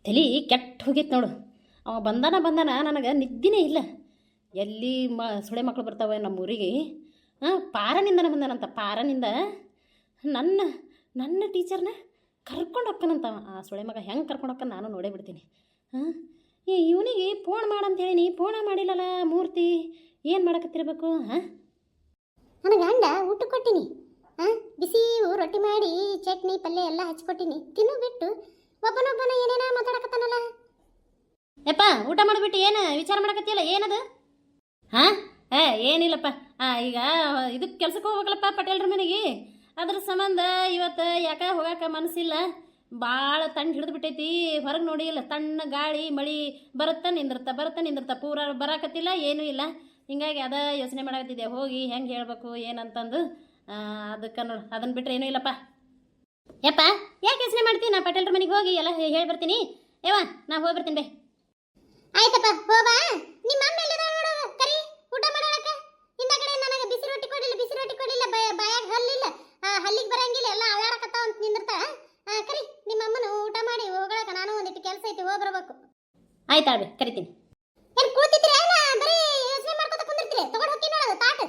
ತಲೆ ಕೆಟ್ಟ ಹೋಗೈತೆ ನೋಡು. ಅವ ಬಂದಾನ ನನಗೆ ನಿದ್ದಿನೇ ಇಲ್ಲ. ಎಲ್ಲಿ ಸುಳೆ ಮಕ್ಕಳು ಬರ್ತಾವೆ ನಮ್ಮ ಊರಿಗೆ. ಪಾರನಿಂದನೇ ಬಂದಾನಂತ. ಪಾರನಿಂದ ನನ್ನ ನನ್ನ ಟೀಚರ್ನ ಕರ್ಕೊಂಡು ಹೋಗ್ತಾನಂತ. ಆ ಸುಳೆ ಮಗ ಹೆಂಗೆ ಕರ್ಕೊಂಡು ಹೋಗ್ತಾನೆ ನಾನು ನೋಡೇ ಬಿಡ್ತೀನಿ. ಇವನಿಗೆ ಫೋನ್ ಮಾಡಂತೇಳಿ ಫೋನ ಮಾಡಿಲ್ಲಲ್ಲ ಮೂರ್ತಿ. ಏನು ಮಾಡಕತ್ತಿರ್ಬೇಕು? ನನಗೆ ಗಂಡ ಊಟ ಕೊಟ್ಟಿನಿ. ಬಿಸಿ ರೊಟ್ಟಿ ಮಾಡಿ ಚಟ್ನಿ ಪಲ್ಯ ಎಲ್ಲ ಹಚ್ಕೊಟ್ಟಿನಿ. ತಿನ್ನು ಬಿಟ್ಟು ಒಬ್ಬನೊಬ್ಬನ ಏನೇನ ಮಾತಾಡಕತ್ತಾನಲ್ಲ. ಯಪ್ಪ ಊಟ ಮಾಡಿಬಿಟ್ಟು ಏನು ವಿಚಾರ ಮಾಡಕತ್ತಿಯಲ್ಲ? ಏನದು? ಏನಿಲ್ಲಪ್ಪ. ಈಗ ಇದಕ್ಕೆ ಕೆಲ್ಸಕ್ಕೆ ಹೋಗ್ಬೇಕಲ್ಲಪ್ಪ ಪಟೇಲ್ರ ಮನೆಗೆ. ಅದ್ರ ಸಂಬಂಧ ಇವತ್ತು ಯಾಕೆ ಹೋಗಕ್ಕೆ ಮನಸ್ಸಿಲ್ಲ. ಭಾಳ ತಣ್ಣ ಹಿಡಿದು ಬಿಟ್ಟೈತಿ. ಹೊರಗೆ ನೋಡಿ ಇಲ್ಲ, ತಣ್ಣ ಗಾಳಿ ಮಳೆ ಬರುತ್ತಾ ನಿಂದಿರ್ತಾ ಪೂರ ಬರಾಕತ್ತಿಲ್ಲ, ಏನೂ ಇಲ್ಲ. ಹಿಂಗಾಗಿ ಅದ ಯೋಚನೆ ಮಾಡಕತ್ತಿದ್ದೆ, ಹೋಗಿ ಹೆಂಗೆ ಹೇಳ್ಬೇಕು ಏನಂತಂದು. ಅದಕ್ಕೆ ನೋಡು, ಅದನ್ನು ಬಿಟ್ಟರೆ ಏನೂ ಇಲ್ಲಪ್ಪ. ಯಪ್ಪ ಯಾಕೆ ಯೋಚನೆ ಮಾಡ್ತೀನಿ? ನಾ ಪಟೇಲ್ರ ಮನೆಗೆ ಹೋಗಿ ಎಲ್ಲ ಹೇಳಿ ಬರ್ತೀನಿ. ಯವ್ವ ನಾ ಹೋಗಿ ಬರ್ತೀನಿ ಬೇ. ಆಯ್ತಪ್ಪ ಹೋಬಾ. ನಿಮ್ಮ ಅಮ್ಮ ಎಲ್ಲಿದಾಳ ನೋಡು, ಕರಿ ಊಟ ಮಾಡಾಕ. ಇಂದ ಕಡೆ ನನಗೆ ಬಿಸಿ ರೊಟ್ಟಿ ಕೊಡಲಿಲ್ಲ, ಬಾಯಾಗ ಹಲ್ಲಿಲ್ಲ, ಹಲ್ಲಿಗೆ ಬರಂಗಿಲ್ಲ, ಎಲ್ಲ ಅಳಾಡಕತ್ತಾವ ಅಂತ ನಿಂದಿರ್ತಾಳ. ಕರಿ ನಿಮ್ಮ ಅಮ್ಮನ ಊಟ ಮಾಡಿ ಹೋಗಳಕ. ನಾನು ಒಂದಿಟ್ಟು ಕೆಲಸ ಐತಿ, ಹೋಗಿ ಬರಬೇಕು. ಆಯ್ತಾಳ್ರಿ, ಕರಿತೀನಿ. ಏನು ಕೂತಿದ್ರಿ? ಅಲ್ಲ ಬರೀ ಯೋಚನೆ ಮಾಡ್ಕೊತ ಕುಂದಿರ್ತೀರಿ. ತಗೊಂಡು ಹೋಗಿ ನೋಡೋದು ತಾಟ.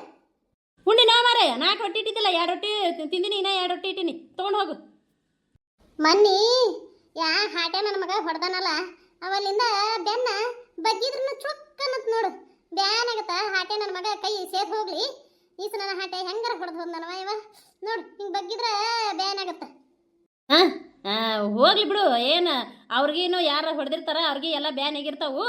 ಉಂಡಿ ನಾ ಮಾರೇ 4 ರೊಟ್ಟಿ ಇಟ್ಟಿದ್ದಿಲ್ಲ, 2 ರೊಟ್ಟಿ ತಿಂದಿನಿ, ಇನ್ನ 2 ರೊಟ್ಟಿ ಇಟ್ಟಿನಿ, ತೊಗೊಂಡು ಹೋಗು. ಮನ್ನಿ ಹಾಟೆ ನನ್ನ ಮಗ ಹೊಡೆದಾನಲ್ಲ, ಅವಲ್ಲಿಂದ ಬೆನ್ನ ಬಗ್ಗಿದ್ರೂ ಚೊಕ್ಕನತ್ ನೋಡು. ಬ್ಯಾನ್ ಆಗತ್ತ. ಹಾಟೆ ನನ್ನ ಮಗ ಕೈ ಸೇದ್ ಹೋಗ್ಲಿ. ಈಸ ನನ್ನ ಹಾಟೆ ಹೆಂಗಾರ ಹೊಡೆದು ಹೋದ್ ನನವ ಇವ ನೋಡು. ಹಿಂಗೆ ಬಗ್ಗಿದ್ರ ಬ್ಯಾನ್ ಆಗತ್ತ. ಹೋಗ್ಲಿ ಬಿಡು. ಏನು ಅವ್ರಿಗೇನು ಯಾರು ಹೊಡೆದಿರ್ತಾರ ಅವ್ರಿಗೆ ಎಲ್ಲ ಬ್ಯಾನ್ ಆಗಿರ್ತಾವು.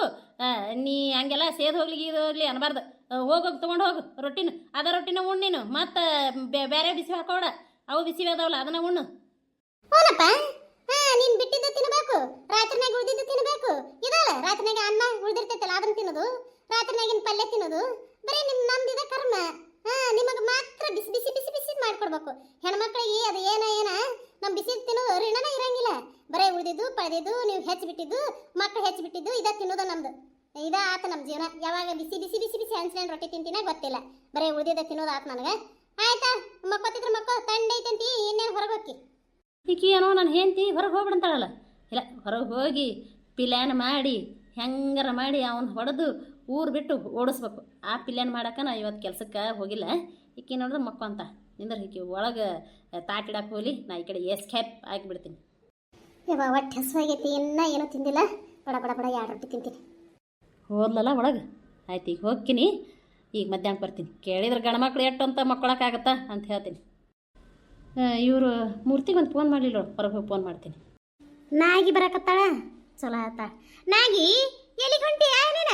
ನೀ ಹಂಗೆಲ್ಲ ಸೇದ್ ಹೋಗ್ಲಿ ಇದು ಹೋಗ್ಲಿ ಅನ್ಬಾರ್ದು. ಹೋಗೋಗಿ ತೊಗೊಂಡು ಹೋಗು ರೊಟ್ಟಿನ. ಅದ ರೊಟ್ಟಿನ ಉಣ್ಣು ನೀನು. ಮತ್ತು ಬೇರೆ ಬಿಸಿ ಹಾಕೋಡ, ಅವು ಬಿಸಿ ಅದಾವಲ್ಲ ಅದನ್ನ ಉಣ್ಣು. ಹೋನಪ್ಪ, ನೀನ್ ಬಿಟ್ಟಿದ್ದು ತಿನ್ನಬೇಕು, ರಾತ್ರಿನಾಗ ಉಳಿದಿದ್ದು ತಿನ್ನಬೇಕು. ಇದಲ್ಲ ರಾತ್ರಿನಾಗ ಅನ್ನ ಉಳಿದಿರ್ತೈತಲ್ಲ ಅದನ್ನ ತಿನ್ನೋದು, ರಾತ್ರಿನಾಗಿನ ಪಲ್ಯ ತಿನ್ನೋದು. ಬರೀ ನಮ್ದಿದ ಕರ್ಮ. ನಿಮಗೆ ಮಾತ್ರ ಬಿಸಿ ಬಿಸಿ ಬಿಸಿ ಬಿಸಿ ಮಾಡ್ಕೊಡ್ಬೇಕು. ಹೆಣ್ಮಕ್ಳಿಗೆ ಅದು ಏನ ನಮ್ ಬಿಸಿ ತಿನ್ನೋದು ಋಣನ ಇರಂಗಿಲ್ಲ. ಬರೀ ಉಳಿದಿದ್ದು ಪಳೆದಿದ್ದು ನೀವು ಹೆಚ್ಚಿಬಿಟ್ಟಿದ್ದು ಮಕ್ಕಳು ಹೆಚ್ಚಿಬಿಟ್ಟಿದ್ದು ಇದ ತಿನ್ನೋದು ನಮ್ದು. ಇದ ಆತ ನಮ್ಮ ಜೀವನ. ಯಾವಾಗ ಬಿಸಿ ಬಿಸಿ ಬಿಸಿ ಬಿಸಿ ಹಂಚ್ಕೊಂಡು ರೊಟ್ಟಿ ತಿಂತೀನ ಗೊತ್ತಿಲ್ಲ. ಬರೀ ಉಳಿದಿದ್ದ ತಿನ್ನೋದು ಆತ ನನಗೆ. ಆಯ್ತಾ, ಮಕ್ಕೋತಿದ್ರೆ ಮಕ್ಕೋ, ತಂಡ ಐತಂತಿ, ಇನ್ನೇನು ಹೊರಗೆ ಹೋಗಿ. ಈಕಿ ಏನೋ ನಾನು ಹೆಂಡ್ತಿ ಹೊರಗೆ ಹೋಗ್ಬಿಡಂತಾಳಲ್ಲ. ಇಲ್ಲ, ಹೊರಗೆ ಹೋಗಿ ಪಿಲ್ಯಾನ್ ಮಾಡಿ ಹೆಂಗಾರ ಮಾಡಿ ಅವನು ಹೊಡೆದು ಊರು ಬಿಟ್ಟು ಓಡಿಸ್ಬೇಕು. ಆ ಪಿಲ್ಯಾನ್ ಮಾಡಕ್ಕೆ ನಾ ಇವತ್ತು ಕೆಲ್ಸಕ್ಕೆ ಹೋಗಿಲ್ಲ. ಈಕಿ ನೋಡಿದ್ರೆ ಮಕ್ಕೋ ಅಂತ ನಿಂದ್ರೆ ಈಕಿ ಒಳಗೆ ತಾಟಿಡಕ್ಕೆ ಹೋಗ್ಲಿ, ನಾ ಈ ಕಡೆ ಎಸ್ಕೇಪ್ ಆಗಿಬಿಡ್ತೀನಿ. ಇವಾಗ ಹೊಟ್ಟೆ ಹಸುವಾಗೈತಿ, ಇನ್ನೂ ಏನೂ ತಿಂದಿಲ್ಲ. ಬಡ 2 ರೊಟ್ಟಿ ತಿಂತೀನಿ. ಹೋದ್ಲಲ್ಲ ಒಳಗೆ. ಆಯ್ತು, ಈಗ ಹೋಗ್ತೀನಿ. ಈಗ ಮಧ್ಯಾಹ್ನ ಬರ್ತೀನಿ. ಕೇಳಿದ್ರೆ ಗಂಡ್ಮಕ್ಳು ಎಷ್ಟು ಅಂತ ಮಕ್ಕಳಕ್ಕಾಗತ್ತಾ ಅಂತ ಹೇಳ್ತೀನಿ. ಇವರು ಮೂರ್ತಿಗೆ ಒಂದು ಫೋನ್ ಮಾಡಲಿಲ್ಲ, ಹೊರಗೆ ಹೋಗಿ ಫೋನ್ ಮಾಡ್ತೀನಿ. ನಾಗಿ ಬರಕತ್ತಾಳ, ಚಲೋ ಆತ. ನಾಗಿ ಎಲ್ಲಿಗೆ ಹೊಂಟಿ? ನೀನ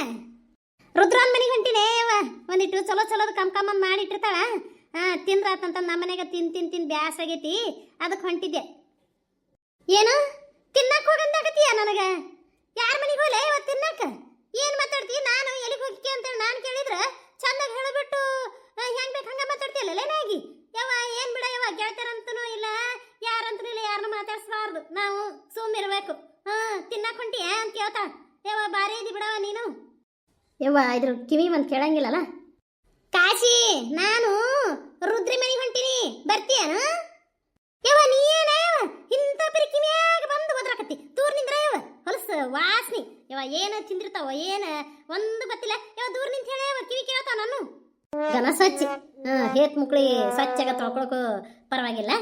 ರುದ್ರನ್ ಮನೆಗೆ ಹೊಂಟಿನೇ. ಒಂದಿಟ್ಟು ಚಲೋದು ಕಮ್ ಮಾಡಿಟ್ಟಿರ್ತಾಳ. ತಿಂದ್ರಾತಂತ ನಮ್ಮ ಮನೆಗೆ ತಿನ್ ಬ್ಯಾಸಾಗೈತಿ, ಅದಕ್ಕೆ ಹೊಂಟಿದ್ದೆ. ಏನು ತಿನ್ನಕ್ಕೆ ಹೋಗಂದಾಗತ್ತೀಯ ನನಗೆ? ಯಾರ ಮನೆಗೆ ಹೋಗ್ಲೆ ಇವತ್ತು ತಿನ್ನಕ್ಕೆ? ಏನು ಮಾತಾಡ್ತೀಯ? ನಾನು ಎಲ್ಲಿಗೆ ಹೋಗಿ ಅಂತೇಳಿ ನಾನು ಕೇಳಿದ್ರೆ ಚಂದಾಗಿ ಹೇಳಿಬಿಟ್ಟು ಹೆಂಗೆ ಬೇಕು ಹಂಗೆ ಮಾತಾಡ್ತೀಯಲ್ಲ ನಾಗಿ. ಏನು ಬಿಡ ಗೆಳತರಂತನೂ ಇಲ್ಲ, ಯಾರಂತನೂ ಇಲ್ಲ, ಯಾರನ್ನೂ ಮಾತಾಡ್ಸ್ಬಾರ್ದು. ನಾವು ಸುಮ್ಮಿರ್ಬೇಕು. ತಿನ್ನಕ್ಕೆ ಹೊಂಟಿಯ ಅಂತ ಕೇಳ್ತಾಳ. ಬಾರಿ ಇದಿ ಬಿಡವ ನೀನು. ಇದ್ರ ಕಿವಿ ಒಂದು ಕೇಳಂಗಿಲ್ಲಲ್ಲ. ಕಾಶಿ, ನಾನು ರುದ್ರಿ ಮನೆಗೆ ಹೊಂಟಿನಿ, ಬರ್ತೀಯನ? ನೀ ಏನ ಇಂಥ ಪರಿ ಕಿವಿಯಾಗ ಬಂದು ಒದ್ರಾಕತ್ತಿ? ದೂರ ನಿಂದ್ರ ಹೊಲಸು ವಾಸನಿ. ಏನು ತಿಂದಿರ್ತಾವ ಏನು ಒಂದು ಗೊತ್ತಿಲ್ಲ. ದೂರ ನಿಂತ ಹೇಳ ಕಿವಿ ಕೇಳ್ತಾವ ನಾನು. ಗನ ಸ್ವಚ್ಛ ಹೇತ್ ಮುಕ್ಳಿ ಸ್ವಚ್ಛಾಗ ತೊಳ್ಕೊಳಕು ಪರವಾಗಿಲ್ಲ.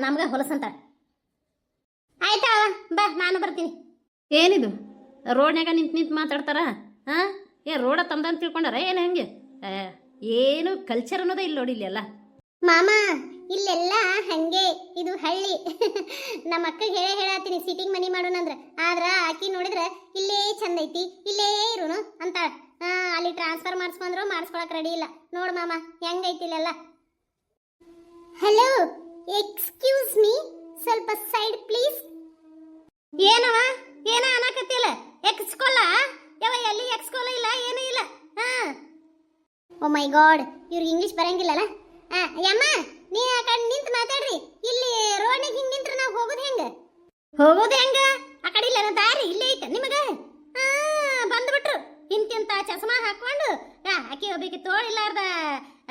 ನಮ್ಗೆ ಹೊಲಸಂತ. ಆಯ್ತಾ ಬಾ, ನಾನು ಬರ್ತೀನಿ. ಏನಿದು ರೋಡ್ನಾಗ ನಿಂತು ಮಾತಾಡ್ತಾರ? ರೋಡ ತಂದಂತ ತಿಳ್ಕೊಂಡಾರ ಏನು? ಹೆಂಗೆ ಏನು ಕಲ್ಚರ್ ಅನ್ನೋದೇ ಇಲ್ಲ ನೋಡಿ ಇಲ್ಲೆಲ್ಲ. ಮಾಮ ಇಲ್ಲೆಲ್ಲ ಹಂಗೆ, ಇದು ಹಳ್ಳಿ. ನಮ್ಮ ಅಕ್ಕಗೆ ಹೇಳತ್ತೀನಿ ಸಿಟಿಗೆ ಮನಿ ಮಾಡೋಣಂದ್ರೆ. ಆದ್ರ ಆಕಿ ನೋಡಿದ್ರೆ ಇಲ್ಲೇ ಚಂದ ಐತಿ, ಇಲ್ಲೇ ಇರುನು ಅಂತ. ಅಲ್ಲಿ ಟ್ರಾನ್ಸ್ಫರ್ ಮಾಡಿಸ್ಕೊಂಡ್ರು ಮಾಡಿಸ್ಕೊಳಕ್ ರೆಡಿ ಇಲ್ಲ. ನೋಡು ಮಾಮ ಹೆಂಗೈತಿ ಇಲ್ಲೆಲ್ಲ. ಹಲೋ, ಎಕ್ಸ್ಕ್ಯೂಸ್ ಮೀ, ಸ್ವಲ್ಪ ಸೈಡ್ ಪ್ಲೀಸ್. ಏನವ ಏನ ಅನ್ನಕತ್ತಿಲ್ಲ? ಎಕ್ಸ್ಕೊಲ್ಲ ಎಲ್ಲಿ ಎಕ್ಸ್ಕೊಲ್ಲ ಇಲ್ಲ, ಏನೂ ಇಲ್ಲ. ಓ ಮೈ ಗಾಡ್, ಇವ್ರಿಗೆ ಇಂಗ್ಲಿಷ್ ಬರಂಗಿಲ್ಲಲ್ಲ. ಯಮ್ಮ ನೀ ಆ ಕಡೆ ನಿಂತು ಮಾತಾಡ್ರಿ. ಇಲ್ಲಿ ರೋಡ್ನಾಗ ಹಿಂಗೆ ನಿಂತ್ರ ನಾವು ಹೋಗೋದು ಹೆಂಗ? ಆ ಕಡೆ ಇಲ್ಲ ದಾರಿ ಇಲ್ಲೇ ಐತೆ ನಿಮಗೆ. ಬಂದ್ಬಿಟ್ರು ಇಂತಿಂತ ಚಸ್ಮಾ ಹಾಕೊಂಡು. ಆಕಿ ಒಬ್ಬಕ್ಕೆ ತೋಳಿಲ್ಲಾರ್ದ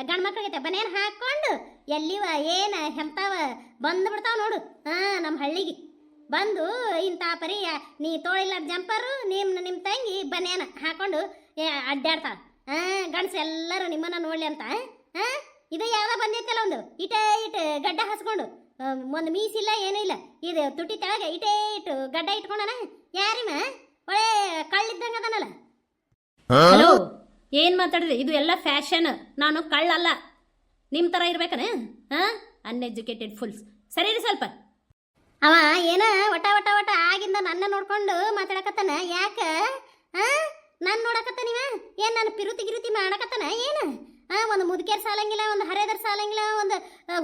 ಗಂಡ ಮಕ್ಳಿಗೆ ಬನೇನ್ ಹಾಕೊಂಡು ಎಲ್ಲಿವ ಏನ ಹೆಂತಾವ ಬಂದ್ಬಿಡ್ತಾವ ನೋಡು ನಮ್ಮ ಹಳ್ಳಿಗೆ. ಬಂದು ಇಂಥ ಪರಿ ನೀ ತೋಳಿಲ್ಲ ಜಂಪರು ನಿಮ್ಮ ತಂಗಿ ಬನ್ಯಾನ ಹಾಕೊಂಡು ಅಡ್ಡಾಡ್ತಾಳ. ಗಂಡಸ ಎಲ್ಲರೂ ನಿಮ್ಮನ್ನ ನೋಡ್ಲಿ ಅಂತ. ಇದು ಯಾವ್ದ ಬಂದೈತಲ್ಲ ಒಂದು ಇಟ ಗಡ್ಡ ಹಸ್ಕೊಂಡು, ಒಂದು ಮೀಸಿಲ್ಲ ಏನೂ ಇಲ್ಲ, ಇದು ತುಟಿ ತೆಳಗೆ ಇಟ್ಟು ಗಡ್ಡ ಇಟ್ಕೊಂಡನ. ಯಾರಿಮ ಒಳ್ಳೆ ಕಳ್ಳಿದ್ದಂಗ ಅದನಲ್ಲ. ಹಲೋ, ಏನ್ ಮಾತಾಡಿದ್ರಿ? ಇದು ಎಲ್ಲ ಫ್ಯಾಷನ್, ನಾನು ಕಳ್ಳಲ್ಲ. ನಿಮ್ಮ ಥರ ಇರ್ಬೇಕನ? ಅನ್ಎಜುಕೇಟೆಡ್ ಫುಲ್ಸ್. ಸರಿ ರೀ ಸ್ವಲ್ಪ. ಅವ ಏನ ಒಟ ಆಗಿಂದ ನನ್ನ ನೋಡ್ಕೊಂಡು ಮಾತಾಡಕತ್ತಾನ. ಯಾಕ ನಾನು ನೋಡಕತ್ತ ನೀವ ಏನ್ ನಾನು ಗಿರುತಿ ಮಾಡಕತ್ತಾನ ಏನ? ಒಂದು ಮುದುಕಿಯರ್ ಸಾಲಂಗಿಲ್ಲ, ಒಂದು ಹರೇದರ್ ಸಾಲಂಗಿಲ್ಲ, ಒಂದು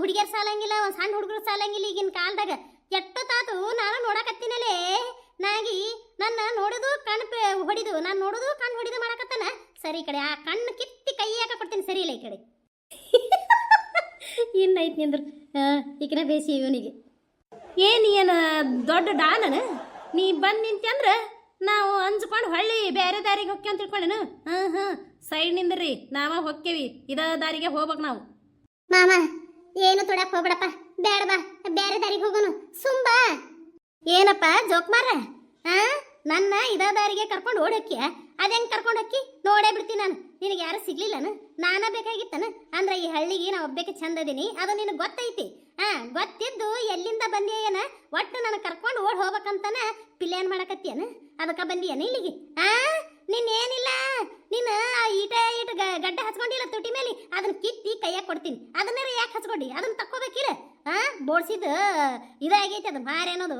ಹುಡುಗಿಯರ್ ಸಾಲಂಗಿಲ್ಲ, ಒಂದು ಸಣ್ಣ ಹುಡುಗರು ಸಾಲಂಗಿಲ್ಲ. ಈಗಿನ ಕಾಲದಾಗ ಎಷ್ಟೋ ತಾತು ನಾನು ನೋಡಕತ್ತಿನಲೇ ನಾಗಿ ನನ್ನ ನೋಡುದು ಕಣ್ಣು ಹೊಡಿದು, ನಾನು ನೋಡುದು ಕಣ್ಣು ಹೊಡಿದು ಮಾಡಕತ್ತಾನ. ಸರಿ ಈ ಕಡೆ ಆ ಕಣ್ಣು ಕಿತ್ತಿ ಕೈ ಯಾಕ ಕೊಡ್ತೀನಿ. ಸರಿ ಇಲ್ಲ ಈ ಕಡೆ. ಇನ್ನೈತ್ ನಿಂದ್ರ ಈಗಿನ ಬೇಸಿ ಇವನಿಗೆ ಏನು ದೊಡ್ಡ ಡಾನನ ನೀ ಬಂದು ನಿಂತ್ಯಂದ್ರೆ ನಾವು ಅಂಜ್ಕೊಂಡು ಹೊಳ್ಳಿ ಬೇರೆ ದಾರಿಗೆ ಹೊಕ್ಕಿ ಅಂತ ತಿಳ್ಕೊಂಡೇನು? ಸೈಡ್ ನಿಂದ್ರಿ, ನಾವ ಹೊಕ್ಕೇವಿ, ಇದ ದಾರಿಗೆ ಹೋಗ್ಬೇಕು ನಾವು. ಮಾಮ ಏನು ತೊಡಕ್ ಹೋಗ್ಬಿಡಪ್ಪ, ಬೇಡ ಬಾ, ಬೇರೆ ದಾರಿಗೆ ಹೋಗೋನು. ಸುಂಬಾ ಏನಪ್ಪ ಜೋಕ್ ಮಾರ, ನನ್ನ ಇದ ದಾರಿಗೆ ಕರ್ಕೊಂಡು ಓಡಕ್ಕಿಯ? ಅದೇಂಗ್ ಕರ್ಕೊಂಡು ಹೋಕ್ಕಿ? ನೋಡೇ ಬಿಡ್ತೀನಿ ನಾನು. ನಿನಗೆ ಯಾರು ಸಿಗ್ಲಿಲ್ಲನ? ನಾನ ಬೇಕಾಗಿತ್ತನ? ಅಂದ್ರೆ ಈ ಹಳ್ಳಿಗೆ ನಾ ಒಬ್ಬಕ್ಕೆ ಚಂದ ಅದೀನಿ, ಅದು ನಿನಗೆ ಗೊತ್ತೈತಿ. ಗೊತ್ತಿದ್ದು ಎಲ್ಲಿಂದ ಬಂದಿಯೇನ? ಒಟ್ಟು ನನಗೆ ಕರ್ಕೊಂಡು ಓಡ್ ಹೋಗ್ಬೇಕಂತಾನ ಪಿಲ್ಯಾನ್ ಮಾಡಕತ್ತೀಯನ? ಅದಕ್ಕೆ ಬಂದಿಯನ ಇಲ್ಲಿಗೆ? ಏನಿಲ್ಲ, ನೀನು ಈಟ ಗಡ್ಡ ಹಚ್ಕೊಂಡಿಲ್ಲ ತುಟಿ ಮೇಲೆ, ಅದನ್ನ ಕಿತ್ತಿ ಕೈಯಾಗ ಕೊಡ್ತೀನಿ. ಅದನ್ನ ಯಾಕೆ ಹಚ್ಕೊಂಡಿ? ಅದನ್ನ ತಕ್ಕೋಬೇಕಿಲ್ಲ. ಬೋಡ್ಸಿದ್ದು ಇದಾಗೈತಿ, ಅದು ಮಾರಿ ಅನ್ನೋದು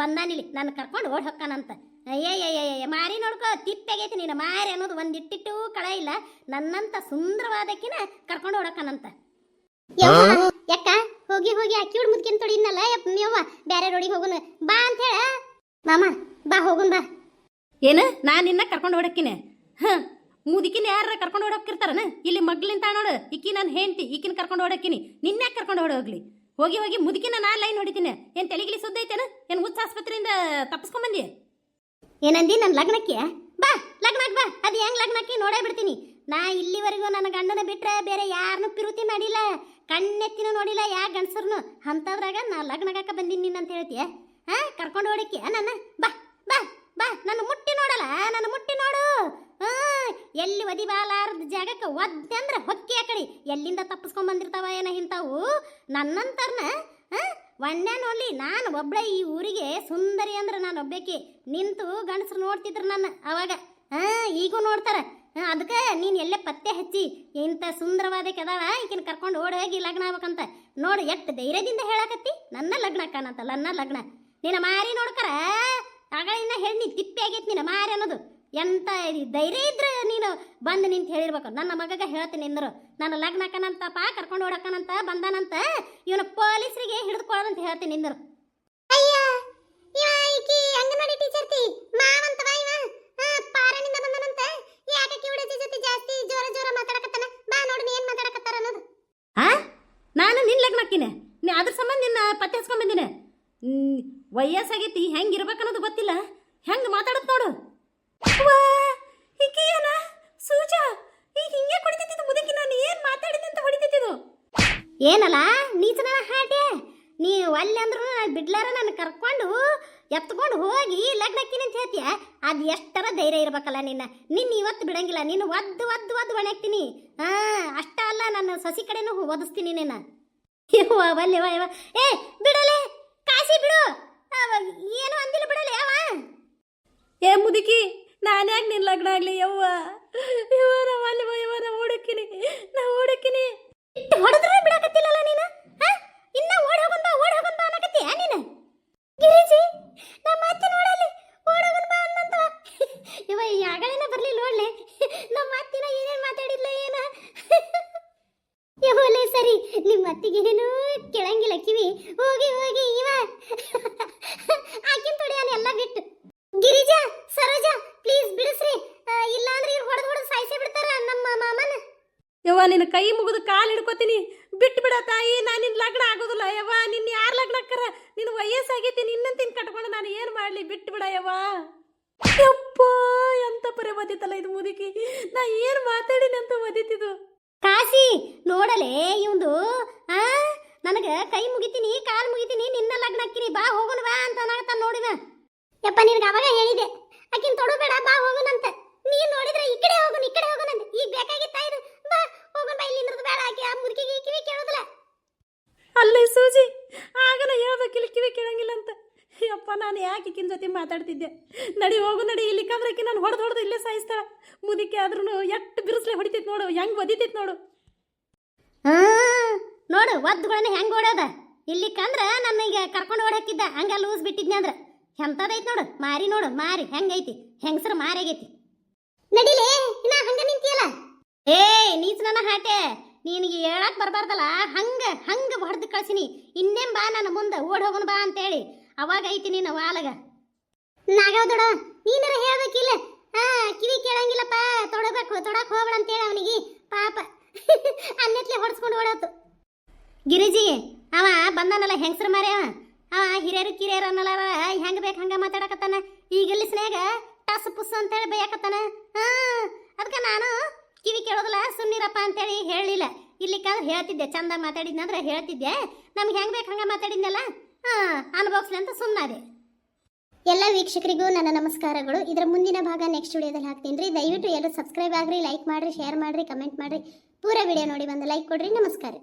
ಬಂದಾನಿಲ್ಲಿ ನನ್ನ ಕರ್ಕೊಂಡು ಓಡ್ ಹೊಕ್ಕನಂತ. ಅಯ್ಯಯ್ಯಯ್ಯ ಮಾರಿ ನೋಡ್ಕೋ, ತಿಪ್ಪಾಗೈತಿ ನೀನು. ಮಾರಿ ಅನ್ನೋದು ಒಂದಿಟ್ಟಿಟ್ಟು ಕಳ ಇಲ್ಲ. ನನ್ನಂತ ಸುಂದರವಾದಕ್ಕಿನ ಕರ್ಕೊಂಡು ಓಡಕ್ಕನಂತ. ಯಾಕ ಹೋಗಿ ಅಕ್ಕಿಯೋಡ್ ಮುದ್ಕಿನ್ ತೊಡಿನಲ್ಲ ಯವ್ವ, ಬ್ಯಾರೆ ರೋಡಿಗೆ ಹೋಗುನು ಬಾ ಅಂತ ಹೇಳ. ಮಾಮ ಬಾ ಹೋಗುನ್ ಬಾ. ಏನ ನಾನು ನಿನ್ನ ಕರ್ಕೊಂಡು ಓಡಕ್ಕಿನ? ಮುದುಕಿನ ಯಾರ ಕರ್ಕೊಂಡು ಓಡೋಕಿರ್ತಾರನ? ಇಲ್ಲಿ ಮಗ್ಲಿಂತ ನೋಡು, ಈಕಿ ನಾನು ಹೆಂಡ್ತಿ, ಈಕಿನ ಕರ್ಕೊಂಡು ಓಡಕ್ಕಿನಿ. ನಿನ್ಯಾಕೆ ಕರ್ಕೊಂಡು ಓಡೋಗ್ಲಿ? ಹೋಗಿ ಮುದುಕಿನ ನಾ ಲೈನ್ ಹೊಡಿತೀನಿ. ಏನು ತೆಲಿಗಿಲಿ ಸುದ್ದ ಐತೇನ? ಏನು ಹುಚ್ಚ ಆಸ್ಪತ್ರೆಯಿಂದ ತಪ್ಪಿಸ್ಕೊಂಬಂದಿ? ಏನಂದಿ? ನನ್ನ ಲಗ್ನಕ್ಕೆ ಬಾ, ಲಗ್ನಕ್ಕೆ ಬಾ. ಅದು ಹೆಂಗ್ ಲಗ್ನಕ್ಕೆ ನೋಡೇ ಬಿಡ್ತೀನಿ. ನಾ ಇಲ್ಲಿವರೆಗೂ ನನ್ನ ಗಂಡನ ಬಿಟ್ರೆ ಬೇರೆ ಯಾರನ್ನೂ ಪಿರುತಿ ಮಾಡಿಲ್ಲ, ಕಣ್ಣೆತ್ತಿನೂ ನೋಡಿಲ್ಲ ಯಾ ಗಂಡಸರ್ನು. ಅಂಥದ್ರಾಗ ನಾ ಲಗ್ನಗಾಕ ಬಂದೀನಿ ನಿನ್ನ ಅಂತ ಹೇಳ್ತೀಯ? ಕರ್ಕೊಂಡು ಓಡಕ್ಕೆ ನನ್ನ? ಬಾ ಬಾ ಬಾ, ನನ್ನ ಮುಟ್ಟಿ ನೋಡಲ್ಲ, ನನ್ನ ಮುಟ್ಟಿ ನೋಡು. ಎಲ್ಲಿ ಒದಿಬಾಲಾರ್ದ ಜಾಗಕ್ಕೆ ಒದ್ದೆ ಅಂದ್ರೆ ಹೊಕ್ಕಿ ಆ ಕಡೆ. ಎಲ್ಲಿಂದ ತಪ್ಪಿಸ್ಕೊಂಡ್ ಬಂದಿರ್ತಾವ ಏನ ಇಂಥವು ನನ್ನಂತರ್ನ? ಒಣ್ಣೆ ನೋಡ್ಲಿ, ನಾನು ಒಬ್ಬಳೆ ಈ ಊರಿಗೆ ಸುಂದರಿ ಅಂದ್ರೆ ನಾನು ಒಬ್ಬಾಕಿ. ನಿಂತು ಗಂಡಸರು ನೋಡ್ತಿದ್ರು ನನ್ನ ಅವಾಗ, ಈಗೂ ನೋಡ್ತಾರ. ಅದಕ್ಕೆ ನೀನು ಎಲ್ಲೇ ಪತ್ತೆ ಹಚ್ಚಿ ಇಂಥ ಸುಂದರವಾದ ಕೆದಾಳ ಈಕಿನ ಕರ್ಕೊಂಡು ಓಡಿ ಹೋಗಿ ಲಗ್ನ ಆಗ್ಬೇಕಂತ ನೋಡು. ಎಷ್ಟು ಧೈರ್ಯದಿಂದ ಹೇಳಕತ್ತಿ ನನ್ನ ಲಗ್ನ ಕಾಣಂತಲ್ಲ. ನನ್ನ ಲಗ್ನ ನಿನ್ನ ಮಾರಿ ನೋಡ್ಕರ ಆಗಳಿಂದ ಹೇಳಿ ನೀ ತಿಪ್ಪಿ ಆಗೈತಿ ನಿನ್ನ ಮಾರಿ ಅನ್ನೋದು. ಎಂತ ಧೈರ್ಯ ಇದ್ರೆ ನೀನು ಬಂದು ನಿಂತು ಹೇಳಿರ್ಬೇಕು. ನನ್ನ ಮಗಗ ಹೇಳ್ತೀನಿ ಅಂದರು, ನನ್ನ ಲಗ್ನ ಅಕ್ಕನಂತಪ್ಪ ಕರ್ಕೊಂಡು ಓಡಕ್ಕನಂತ ಬಂದಾನಂತ, ಇವನು ಪೊಲೀಸರಿಗೆ ಹಿಡಿದುಕೊಳ್ಳೋದಂತ ಹೇಳ್ತೀನಿ ಅಂದರು. ಅಯ್ಯ ಈಕಿ ಅಂಗನವಾಡಿ ಟೀಚರ್ತಿ ಮಾವಂತವ ಇವ, ಪಾರನಿಂದ ಬಂದನಂತ. ಯಾಕೆ ಕಿವಿಡಜಿ ಜೊತೆ ಜಾಸ್ತಿ ಜೋರ ಮಾತಾಡಕತ್ತಾನ? ಬಾ ನೋಡಿ ಏನ್ ಮಾತಾಡಕತ್ತಾರ ಅನ್ನೋದು. ನಾನು ನಿನ್ನ ಲಗ್ನ ಹಾಕಿನ, ಅದ್ರ ಸಂಬಂಧ ನಿನ್ನ ಪತ್ತೆ ಹಚ್ಕೊಂಡ್ ಬಂದಿನ. ವಯಸ್ಸಾಗೈತಿ, ಹೆಂಗಿರ್ಬೇಕನ್ನೋದು ಗೊತ್ತಿಲ್ಲ, ಹೆಂಗೆ ಮಾತಾಡತ್ ನೋಡು. ಈಕಿ ಏನ ಸೂಜಾ ಈಗ ಹಿಂಗೆ ಹೊಡಿತಿದ್ದು ಮುದುಕಿ? ನಾನು ಏನ್ ಮಾತಾಡಿದೆ ಅಂತ ಹೊಡಿತಿದ್ದು? ಏನಲ್ಲ ನೀಚನ ಹಾಟೆ, ನೀ ಅಲ್ಲಿ ಅಂದ್ರು ಬಿಡ್ಲಾರ ನನ್ನ ಕರ್ಕೊಂಡು ಎತ್ಕೊಂಡು ಹೋಗಿ ಲಗ್ನಕ್ಕಿನ ಅಂತ ಹೇಳ್ತೀಯ. ಅದು ಎಷ್ಟರ ಧೈರ್ಯ ಇರ್ಬೇಕಲ್ಲ ನಿನ್ನ ಇವತ್ತು ಬಿಡಂಗಿಲ್ಲ. ನೀನು ಒದ್ದು ಒಣಗ್ತೀನಿ. ಅಷ್ಟ ಅಲ್ಲ, ನನ್ನ ಸಸಿ ಕಡೆನೂ ಒದಿಸ್ತೀನಿ ನಿನ್ನ. ಯವ್ವ ಏ ಬಿಡಲೆ ಕಾಶಿ ಬಿಡು. ಏನು ಅಂದಿಲ್ಲ ಬಿಡಲೆ ಅವ. ಏ ಮುದುಕಿ, ನಾನ್ಯಾಕೆ ನಿನ್ನ ಲಗ್ನ ಆಗ್ಲಿ? ಯವ್ವ ನಾ ಓಡಕ್ಕಿನಿ ಇಟ್ಟು ಹೊಡೆದ್ರೆ ಬಿಡಕತ್ತಿಲ್ಲಲ್ಲ ನೀನು. ಇನ್ನ ಓಡ್ ಹೋಗೋಣ ಬಾ ಅನ್ನಕತ್ತೀಯ ನೀನು? ಗಿರಿಜಿ ನಮ್ಮ ಅತ್ತೆ ನೋಡಲ್ಲಿ ಓಡ್ ಹೋಗೋಣ ಬಾ ಅನ್ನಂತ. ಇವ ಯಾಗಳೇನ ಬರ್ಲಿಲ್ಲ ನೋಡ್ಲೆ, ನಮ್ಮ ಅತ್ತಿನ ಏನೇನ್ ಮಾತಾಡಿದ್ಲ ಏನ. ಯವಲೆ ಸರಿ, ನಿಮ್ಮ ಅತ್ತಿಗೆ ಏನು ಕೆಳಂಗಿಲ್ಲ ಕಿವಿ. ಹೋಗಿ ಇವ ಆಕಿನ ತೊಡೆಯಾನ ಎಲ್ಲ ಬಿಟ್ಟು. ಗಿರಿಜಾ ಸರೋಜಾ ಪ್ಲೀಸ್ ಬಿಡಿಸ್ರಿ, ಇಲ್ಲಾಂದ್ರೆ ಇವ್ರು ಹೊಡೆದು ಸಾಯಿಸೇ ಬಿಡ್ತಾರ ನಮ್ಮ ಮಾಮನ. ಯವ್ವ ನಿನ್ನ ಕೈ ಮುಗಿದು ಕಾಲು ಹಿಡ್ಕೋತೀನಿ, ಬಿಟ್ಟು ಬಿಡ ತಾಯಿ. ನಾನು ನಿನ್ನ ಲಗ್ನ ಆಗೋದಿಲ್ಲ ಯವ್ವ. ನಿನ್ನ ಯಾರು ಲಗ್ನ ಅಕ್ಕರ? ನಿನ್ನ ವಯಸ್ಸಾಗೈತಿ, ನಿನ್ನಂತಿನ ಕಟ್ಕೊಂಡು ನಾನು ಏನು ಮಾಡಲಿ? ಬಿಟ್ಟು ಬಿಡ ಯವ್ವ. ಯಪ್ಪ ಎಂತ ಪರಿ ಒದಿತಲ್ಲ ಇದು ಮುದುಕಿ. ನಾ ಏನು ಮಾತಾಡಿನಿ ಅಂತ ಒದಿತಿದ್ದು. ಕಾಶಿ ನೋಡಲೆ ಇವಂದು ನನಗೆ ಕೈ ಮುಗಿತೀನಿ ಕಾಲು ಮುಗಿತೀನಿ ನಿನ್ನ ಲಗ್ನ ಹಾಕಿನಿ ಬಾ ಹೋಗೋಣ ಬಾ ಅಂತ ಅನ್ನಕತ್ತಾನ ನೋಡಿನ. ಯಪ್ಪ ನಿನಗೆ ಅವಾಗ ಹೇಳಿದೆ ಆಕಿನ ತೊಡಬೇಡ ಬಾ ಹೋಗೋಣಂತ. ನೀನ್ ನೋಡಿದ್ರೆ ಈ ಕಡೆ ಹೋಗೋಣ ಅಂತ. ಈಗ ಬೇಕಾಗಿತ್ತಾ ಇದು? ಬಾ ಹೋಗೋಣ ಬಾ, ಇಲ್ಲಿ ನಿಂದ್ರದು ಬೇಡ. ಆಕಿ ಆ ಮುದುಕಿಗೆ ಕಿವಿ ಕೇಳೋದಿಲ್ಲ. ಅಲ್ಲೇ ಸೂಜಿ ಆಗನ ಹೇಳ್ಬೇಕಿಲ್ಲ ಕಿವಿ ಕೇಳಂಗಿಲ್ಲ ಅಂತ. ಯಪ್ಪ ನಾನು ಯಾಕೆ ಈಕಿನ ಜೊತೆ ಮಾತಾಡ್ತಿದ್ದೆ. ನಡಿ ಹೋಗು ನಡಿ, ಇಲ್ಲಿ ಕಂದ್ರಕಿ ನಾನು ಹೊಡೆದು ಇಲ್ಲೇ ಸಾಯಿಸ್ತಾಳ. ಮುದುಕಿ ಆದ್ರೂ ಎಷ್ಟು ಬಿರುಸ್ಲೆ ಹೊಡಿತೈತಿ ನೋಡು, ಹೆಂಗ್ ಒದಿತೈತಿ ನೋಡು. ನೋಡು ಒದ್ದುಗಳನ್ನ ಹೆಂಗ್ ಓಡೋದ. ಇಲ್ಲಿ ಕಂದ್ರ ನನಗೆ ಕರ್ಕೊಂಡು ಓಡಾಕಿದ್ದ ಹಂಗ ಲೂಸ್ ಬಿಟ್ಟಿದ್ನಿ ಅಂದ್ರ ಎಂತದೈತಿ ನೋಡು. ಮಾರಿ ನೋಡು, ಮಾರಿ ಹೆಂಗೈತಿ, ಹೆಂಗಸರು ಮಾರಿ ಆಗೈತಿ. ನಡಿಲೇ ಇನ್ನ ಹಂಗ ನಿಂತಿಯಲ್ಲ. ಏ ನೀಚ ನನ್ನ ಹಾಟೆ, ನಿನಗೆ ಹೇಳಕ್ ಬರ್ಬಾರ್ದಲ್ಲ. ಹಂಗ ಹೊಡೆದು ಕಳ್ಸಿನಿ. ಇನ್ನೇಂ ಬಾ ನನ್ನ ಮುಂದೆ ಓಡ್ ಹೋಗೋಣ ಬಾ ಅಂತೇಳಿ. ಅವಾಗ ಐತಿ ನೀನು ವಾಲಗ ನಾಗವ ದೊಡ. ನೀನರ ಹೇಳ್ಬೇಕಿಲ್ಲ, ಕಿವಿ ಕೇಳಂಗಿಲ್ಲಪ್ಪ, ತೊಡಕ್ ಹೋಗ್ಬೇಡ ಅಂತೇಳಿ ಅವನಿಗೆ ಪಾಪ ಅನ್ನತ್ಲೆ ಹೊಡ್ಸ್ಕೊಂಡು ಓಡಾತು. ಗಿರಿಜಿ ಅವ ಬಂದನಲ್ಲ ಹೆಂಗಸರು ಮಾರಿ, ಅವ ಹಿರಿಯರು ಕಿರಿಯರು ಅನ್ನಲ್ಲ, ಹೆಂಗ ಬೇಕು ಹಂಗ ಮಾತಾಡಕತ್ತಾನ. ಈಗಲ್ಲಿ ಸ್ನೇಗ ಟಸ್ ಪುಸ್ ಅಂತೇಳಿ ಬೈಯಕತ್ತಾನ. ಅದಕ್ಕೆ ನಾನು ಕಿವಿ ಕೇಳೋದಿಲ್ಲ ಸುಮ್ಮನಿರಪ್ಪ ಅಂತೇಳಿ ಹೇಳಲಿಲ್ಲ. ಇಲ್ಲಿಕ್ಕಾದ್ರೆ ಹೇಳ್ತಿದ್ದೆ, ಚಂದ ಮಾತಾಡಿದ್ನಂದ್ರೆ ಹೇಳ್ತಿದ್ದೆ. ನಮ್ಗೆ ಹೆಂಗ್ ಬೇಕು ಹಂಗ ಮಾತಾಡಿದ್ನಲ್ಲ, ಅನುಭವಿಸ್ಲಿ ಅಂತ ಸುಮ್ಮನಾದೆ. ಎಲ್ಲ ವೀಕ್ಷಕರಿಗೂ ನನ್ನ ನಮಸ್ಕಾರಗಳು. ಇದರ ಮುಂದಿನ ಭಾಗ ನೆಕ್ಸ್ಟ್ ವಿಡಿಯೋದಲ್ಲಿ ಹಾಕ್ತೀನಿ ರೀ. ದಯವಿಟ್ಟು ಎಲ್ಲರೂ ಸಬ್ಸ್ಕ್ರೈಬ್ ಆಗ್ರಿ, ಲೈಕ್ ಮಾಡ್ರಿ, ಶೇರ್ ಮಾಡ್ರಿ, ಕಮೆಂಟ್ ಮಾಡ್ರಿ. ಪೂರ ವಿಡಿಯೋ ನೋಡಿ ಬಂದು ಲೈಕ್ ಕೊಡ್ರಿ. ನಮಸ್ಕಾರ.